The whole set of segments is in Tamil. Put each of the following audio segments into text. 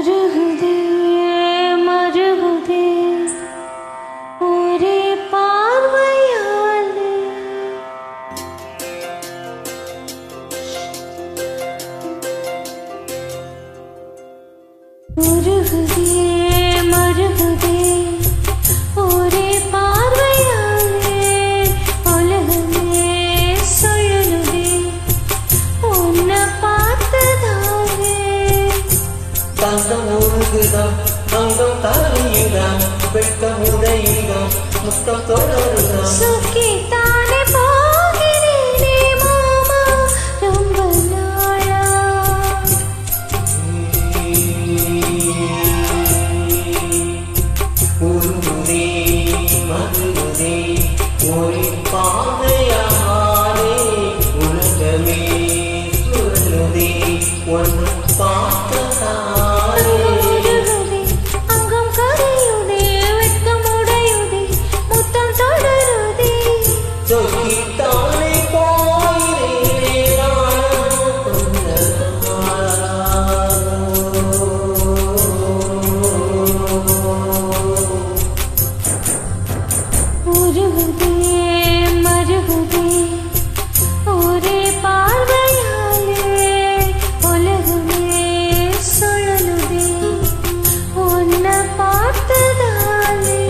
உருகுதே மருகுதே ஒரே பார்வையாலே உருகுதே மருகுதே ஒரே பார்வையாலே உலகமே சுழலுதே உன்னை பார்த்ததாலே தங்கம் உருகுதான் தங்கம் தாரியுதான் வெட்கம் உடையுதான் முத்தம் தொடருதான் சுக்கித்தானே போகிறேனே மாமா ரொம்ப நாளா உருகுதே மருகுதே ஒரு பாதையாலே உலகமே சுழலுதே ஒன்று பார்த்ததாலே உருகுதே அங்கம் கரையுதே வெட்கம் உடையுதே முத்தம் தொடருதே சொக்கித்தானே போகிறேனே நானும் கொஞ்ச உருகுதே மருகுதே ஒரே பார்வையாலே உலகமே சுழலுதே உன்னை பார்த்ததாலே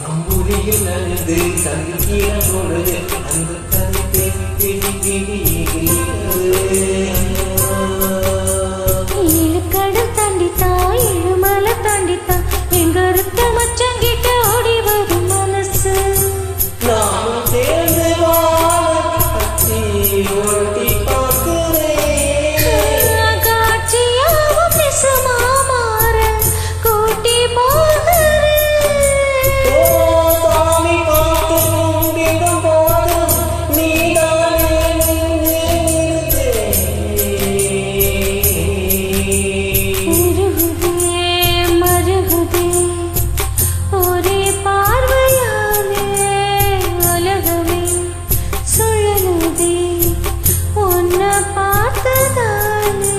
அம்புலியில் நழுது சங்கில பொழுது அந்த கருத்தை ஏழு கடல் தாண்டித்தா ஏழு மலை தாண்டித்தா எங்க இருக்க மச்சங்கிட்ட ஓடி வரும் மனசு நானும் சேர்ந்து வாழி ஓட்டி பார்க்கிறேன் காட்சியாவும் நெசமா மாற கூட்டி போகிறேன் சாமி பார்த்து கும்பிடும் போதும் நீதானே உருகுதே மருகுதே ஒரே பார்வையாலே உலகமே சுழலுதே உன்னை பார்த்ததாலே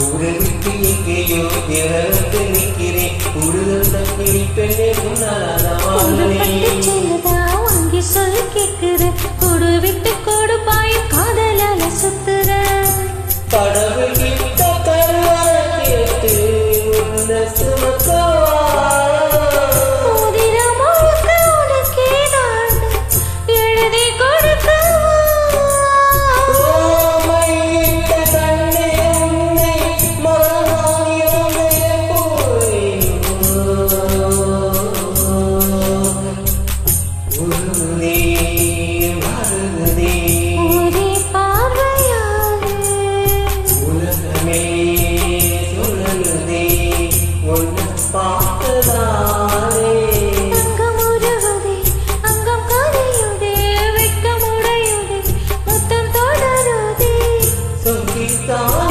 உறவிட்டு எங்கேயோ நிறந்து நிற்கிறேன் உருதல் தப்பில் பெண்ணே முன்னாலே செல்லதா வாங்கி சொல்லி கேட்கிற கொடு விட்டு கொடு பாயும் காதலால சுத்துற கடவுள் கிட்ட கருவறை கேட்டு உன்னை சுமக்கவா மோதிரம் முழுக்க உனக்கே நான் எழுதி கொடுக்கவா மையிட்ட கண்ணே உன்னை மறவானியோனே போய் உருகுதே தாய்